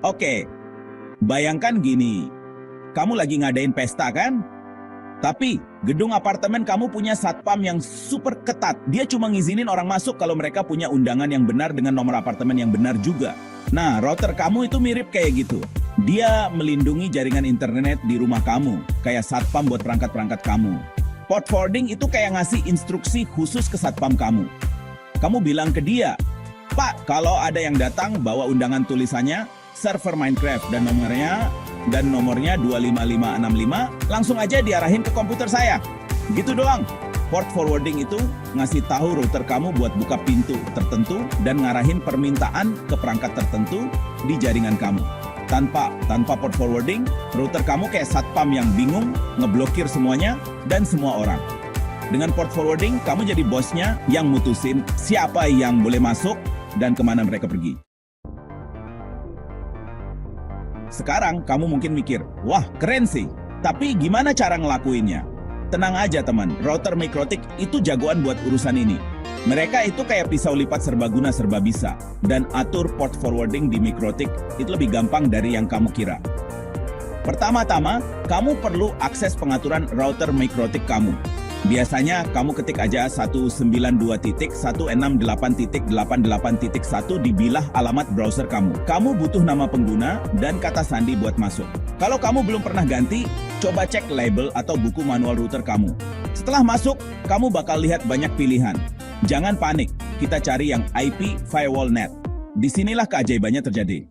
Oke, bayangkan gini, kamu lagi ngadain pesta kan? Tapi gedung apartemen kamu punya satpam yang super ketat. Dia cuma ngizinin orang masuk kalau mereka punya undangan yang benar dengan nomor apartemen yang benar juga. Nah, router kamu itu mirip kayak gitu. Dia melindungi jaringan internet di rumah kamu, kayak satpam buat perangkat-perangkat kamu. Port forwarding itu kayak ngasih instruksi khusus ke satpam kamu. Kamu bilang ke dia, "Pak, kalau ada yang datang bawa undangan tulisannya server Minecraft dan nomornya 25565, langsung aja diarahin ke komputer saya." Gitu doang. Port forwarding itu ngasih tahu router kamu buat buka pintu tertentu dan ngarahin permintaan ke perangkat tertentu di jaringan kamu. Tanpa port forwarding, router kamu kayak satpam yang bingung, ngeblokir semuanya dan semua orang. Dengan port forwarding, kamu jadi bosnya yang mutusin siapa yang boleh masuk dan kemana mereka pergi. Sekarang kamu mungkin mikir, wah keren sih, tapi gimana cara ngelakuinnya? Tenang aja teman, router Mikrotik itu jagoan buat urusan ini. Mereka itu kayak pisau lipat serbaguna serba bisa, dan atur port forwarding di Mikrotik itu lebih gampang dari yang kamu kira. Pertama-tama, kamu perlu akses pengaturan router Mikrotik kamu. Biasanya kamu ketik aja 192.168.88.1 di bilah alamat browser kamu. Kamu butuh nama pengguna dan kata sandi buat masuk. Kalau kamu belum pernah ganti, coba cek label atau buku manual router kamu. Setelah masuk, kamu bakal lihat banyak pilihan. Jangan panik, kita cari yang IP Firewall Net. Disinilah keajaibannya terjadi.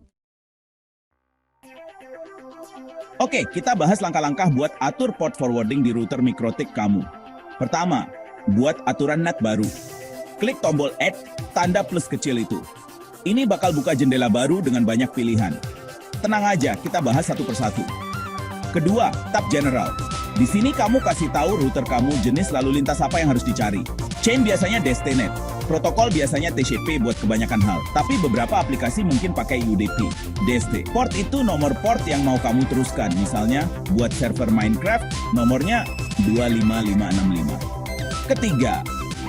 Oke, kita bahas langkah-langkah buat atur port forwarding di router Mikrotik kamu. Pertama, buat aturan NAT baru. Klik tombol Add, tanda plus kecil itu. Ini bakal buka jendela baru dengan banyak pilihan. Tenang aja, kita bahas satu persatu. Kedua, tab General. Di sini kamu kasih tahu router kamu jenis lalu lintas apa yang harus dicari. Chain biasanya DSTnet, protokol biasanya TCP buat kebanyakan hal, tapi beberapa aplikasi mungkin pakai UDP, DST. Port itu nomor port yang mau kamu teruskan, misalnya buat server Minecraft, nomornya 25565. Ketiga,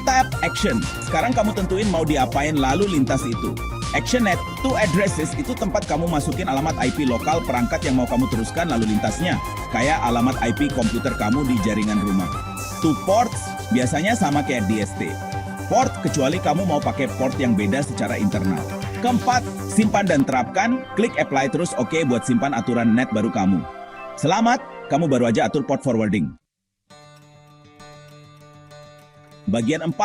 tab Action. Sekarang kamu tentuin mau diapain lalu lintas itu. ActionNet to addresses itu tempat kamu masukin alamat IP lokal perangkat yang mau kamu teruskan lalu lintasnya, kayak alamat IP komputer kamu di jaringan rumah. To ports biasanya sama kayak DST. Port kecuali kamu mau pakai port yang beda secara internal. Keempat, simpan dan terapkan, klik apply terus oke buat simpan aturan net baru kamu. Selamat, kamu baru aja atur port forwarding. Bagian 4,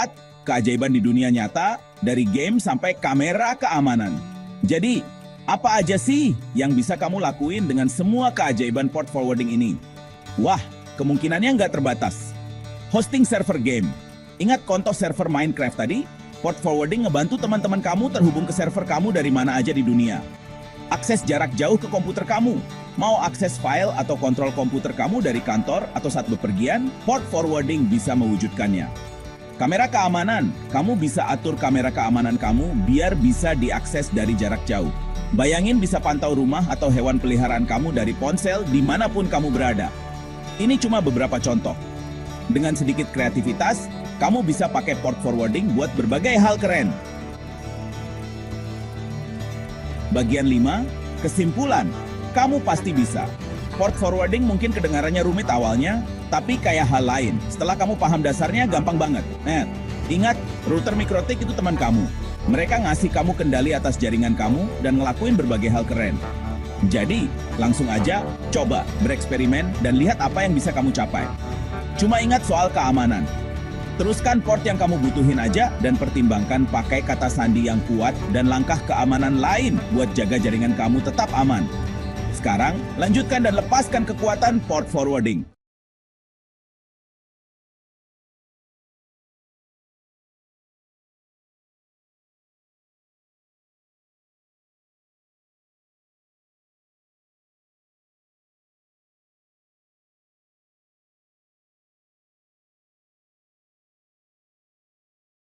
keajaiban di dunia nyata, dari game sampai kamera keamanan. Jadi, apa aja sih yang bisa kamu lakuin dengan semua keajaiban port forwarding ini? Wah, kemungkinannya nggak terbatas. Hosting server game. Ingat konto server Minecraft tadi? Port forwarding ngebantu teman-teman kamu terhubung ke server kamu dari mana aja di dunia. Akses jarak jauh ke komputer kamu. Mau akses file atau kontrol komputer kamu dari kantor atau saat bepergian, port forwarding bisa mewujudkannya. Kamera keamanan, kamu bisa atur kamera keamanan kamu biar bisa diakses dari jarak jauh. Bayangin bisa pantau rumah atau hewan peliharaan kamu dari ponsel dimanapun kamu berada. Ini cuma beberapa contoh. Dengan sedikit kreativitas, kamu bisa pakai port forwarding buat berbagai hal keren. Bagian 5, kesimpulan, kamu pasti bisa. Port forwarding mungkin kedengarannya rumit awalnya, tapi kayak hal lain. Setelah kamu paham dasarnya, gampang banget. Ingat, router Mikrotik itu teman kamu. Mereka ngasih kamu kendali atas jaringan kamu dan ngelakuin berbagai hal keren. Jadi, langsung aja coba bereksperimen dan lihat apa yang bisa kamu capai. Cuma ingat soal keamanan. Teruskan port yang kamu butuhin aja dan pertimbangkan pakai kata sandi yang kuat dan langkah keamanan lain buat jaga jaringan kamu tetap aman. Sekarang, lanjutkan dan lepaskan kekuatan port forwarding.